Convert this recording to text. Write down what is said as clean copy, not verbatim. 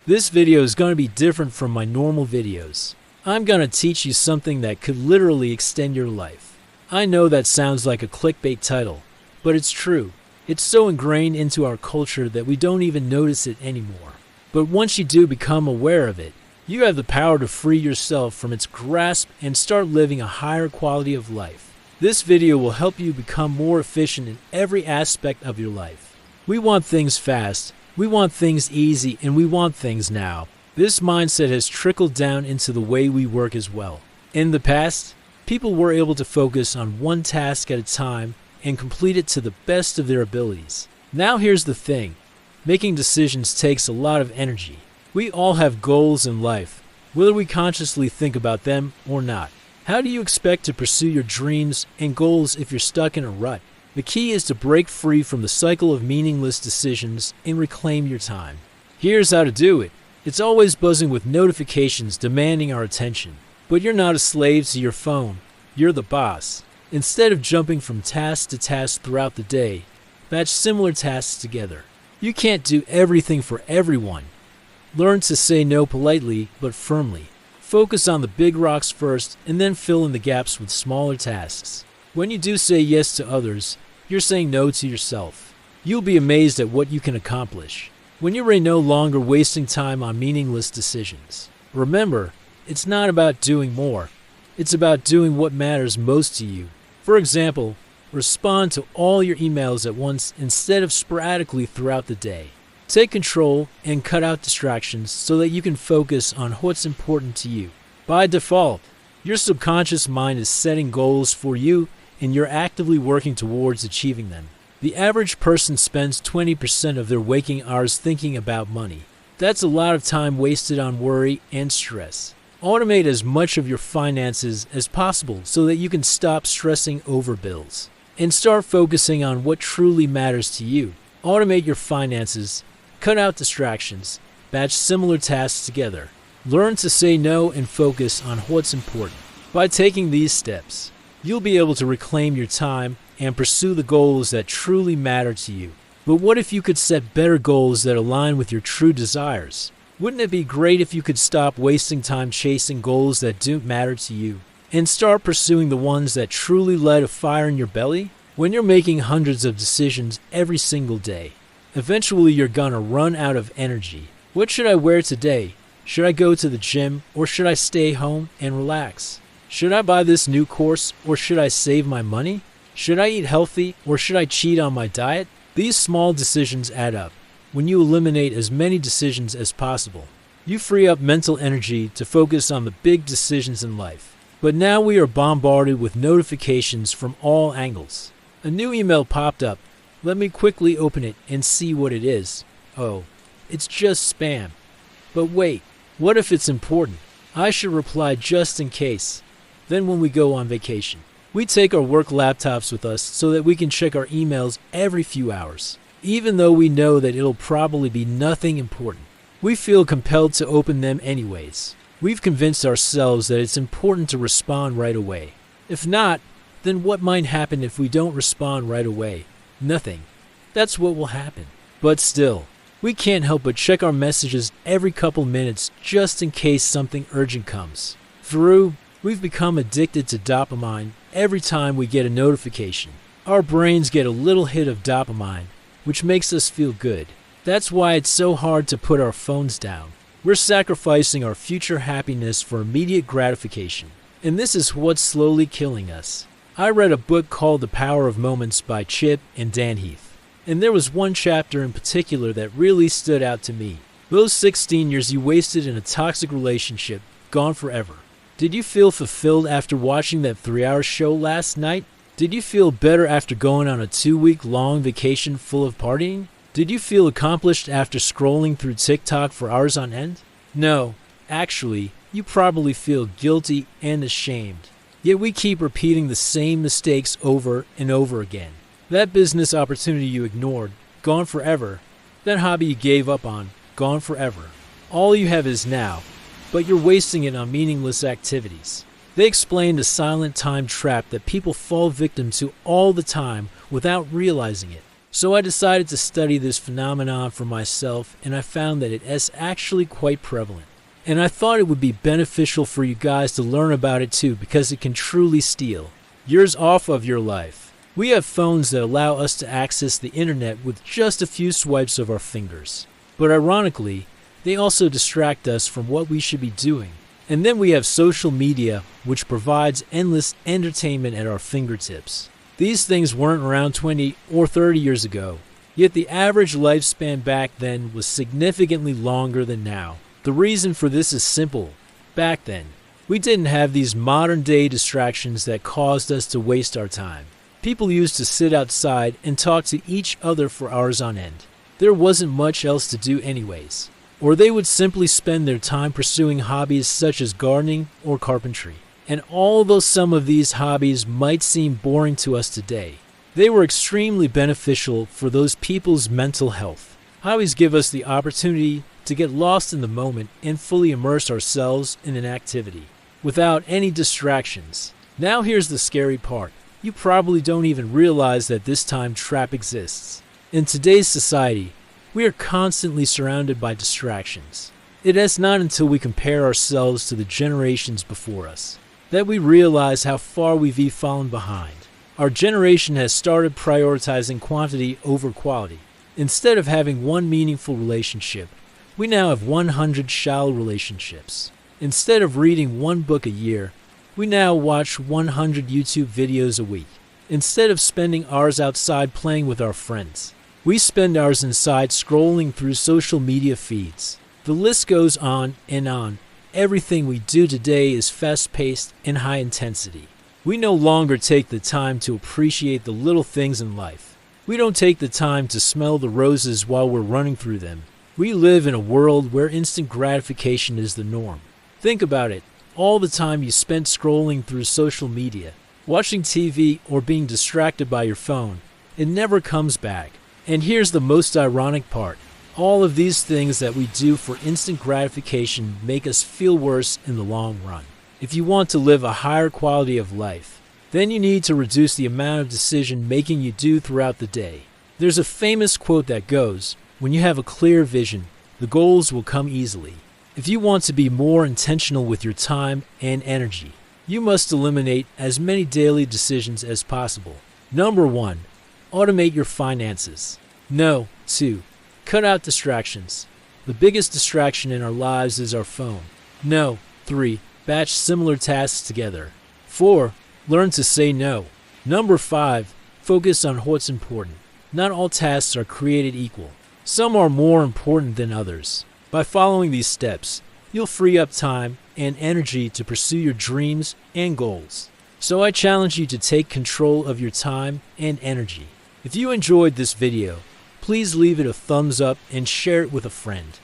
This video is going to be different from my normal videos. I'm going to teach you something that could literally extend your life. I know that sounds like a clickbait title, but it's true. It's so ingrained into our culture that we don't even notice it anymore. But once you do become aware of it, you have the power to free yourself from its grasp and start living a higher quality of life. This video will help you become more efficient in every aspect of your life. We want things fast, we want things easy, and we want things now. This mindset has trickled down into the way we work as well. In the past, people were able to focus on one task at a time and complete it to the best of their abilities. Now here's the thing. Making decisions takes a lot of energy. We all have goals in life, whether we consciously think about them or not. How do you expect to pursue your dreams and goals if you're stuck in a rut? The key is to break free from the cycle of meaningless decisions and reclaim your time. Here's how to do it. It's always buzzing with notifications demanding our attention. But you're not a slave to your phone. You're the boss. Instead of jumping from task to task throughout the day, batch similar tasks together. You can't do everything for everyone. Learn to say no politely but firmly. Focus on the big rocks first and then fill in the gaps with smaller tasks. When you do say yes to others, you're saying no to yourself. You'll be amazed at what you can accomplish when you're no longer wasting time on meaningless decisions. Remember, it's not about doing more. It's about doing what matters most to you. For example, respond to all your emails at once instead of sporadically throughout the day. Take control and cut out distractions so that you can focus on what's important to you. By default, your subconscious mind is setting goals for you and you're actively working towards achieving them. The average person spends 20% of their waking hours thinking about money. That's a lot of time wasted on worry and stress. Automate as much of your finances as possible so that you can stop stressing over bills and start focusing on what truly matters to you. Automate your finances, cut out distractions, batch similar tasks together. Learn to say no and focus on what's important. By taking these steps, you'll be able to reclaim your time and pursue the goals that truly matter to you. But what if you could set better goals that align with your true desires? Wouldn't it be great if you could stop wasting time chasing goals that don't matter to you and start pursuing the ones that truly light a fire in your belly? When you're making hundreds of decisions every single day, eventually you're gonna run out of energy. What should I wear today? Should I go to the gym or should I stay home and relax? Should I buy this new course or should I save my money? Should I eat healthy or should I cheat on my diet? These small decisions add up. When you eliminate as many decisions as possible, you free up mental energy to focus on the big decisions in life. But now we are bombarded with notifications from all angles. A new email popped up. Let me quickly open it and see what it is. Oh, it's just spam. But wait, what if it's important? I should reply just in case. Then when we go on vacation, we take our work laptops with us so that we can check our emails every few hours. Even though we know that it'll probably be nothing important, we feel compelled to open them anyways. We've convinced ourselves that it's important to respond right away. If not, then what might happen if we don't respond right away? Nothing. That's what will happen. But still, we can't help but check our messages every couple minutes just in case something urgent comes through. We've become addicted to dopamine every time we get a notification. Our brains get a little hit of dopamine, which makes us feel good. That's why it's so hard to put our phones down. We're sacrificing our future happiness for immediate gratification. And this is what's slowly killing us. I read a book called The Power of Moments by Chip and Dan Heath. And there was one chapter in particular that really stood out to me. Those 16 years you wasted in a toxic relationship, gone forever. Did you feel fulfilled after watching that 3-hour show last night? Did you feel better after going on a 2-week-long vacation full of partying? Did you feel accomplished after scrolling through TikTok for hours on end? No, actually, you probably feel guilty and ashamed. Yet we keep repeating the same mistakes over and over again. That business opportunity you ignored, gone forever. That hobby you gave up on, gone forever. All you have is now, but you're wasting it on meaningless activities. They explain the silent time trap that people fall victim to all the time without realizing it. So I decided to study this phenomenon for myself, and I found that it is actually quite prevalent. And I thought it would be beneficial for you guys to learn about it too, because it can truly steal years off of your life. We have phones that allow us to access the internet with just a few swipes of our fingers. But ironically, they also distract us from what we should be doing. And then we have social media, which provides endless entertainment at our fingertips. These things weren't around 20 or 30 years ago, yet the average lifespan back then was significantly longer than now. The reason for this is simple. Back then, we didn't have these modern-day distractions that caused us to waste our time. People used to sit outside and talk to each other for hours on end. There wasn't much else to do anyways. Or they would simply spend their time pursuing hobbies such as gardening or carpentry. And although some of these hobbies might seem boring to us today, they were extremely beneficial for those people's mental health. Hobbies give us the opportunity to get lost in the moment and fully immerse ourselves in an activity without any distractions. Now here's the scary part. You probably don't even realize that this time trap exists. In today's society, we are constantly surrounded by distractions. It is not until we compare ourselves to the generations before us that we realize how far we've fallen behind. Our generation has started prioritizing quantity over quality. Instead of having one meaningful relationship, we now have 100 shallow relationships. Instead of reading one book a year, we now watch 100 YouTube videos a week. Instead of spending hours outside playing with our friends, we spend hours inside scrolling through social media feeds. The list goes on and on. Everything we do today is fast-paced and high-intensity. We no longer take the time to appreciate the little things in life. We don't take the time to smell the roses while we're running through them. We live in a world where instant gratification is the norm. Think about it. All the time you spent scrolling through social media, watching TV, or being distracted by your phone, it never comes back. And here's the most ironic part. All of these things that we do for instant gratification make us feel worse in the long run. If you want to live a higher quality of life, then you need to reduce the amount of decision making you do throughout the day. There's a famous quote that goes, "When you have a clear vision, the goals will come easily." If you want to be more intentional with your time and energy, you must eliminate as many daily decisions as possible. Number 1, automate your finances. No. 2, cut out distractions. The biggest distraction in our lives is our phone. No. 3, batch similar tasks together. 4, learn to say no. Number 5, focus on what's important. Not all tasks are created equal. Some are more important than others. By following these steps, you'll free up time and energy to pursue your dreams and goals. So I challenge you to take control of your time and energy. If you enjoyed this video, please leave it a thumbs up and share it with a friend.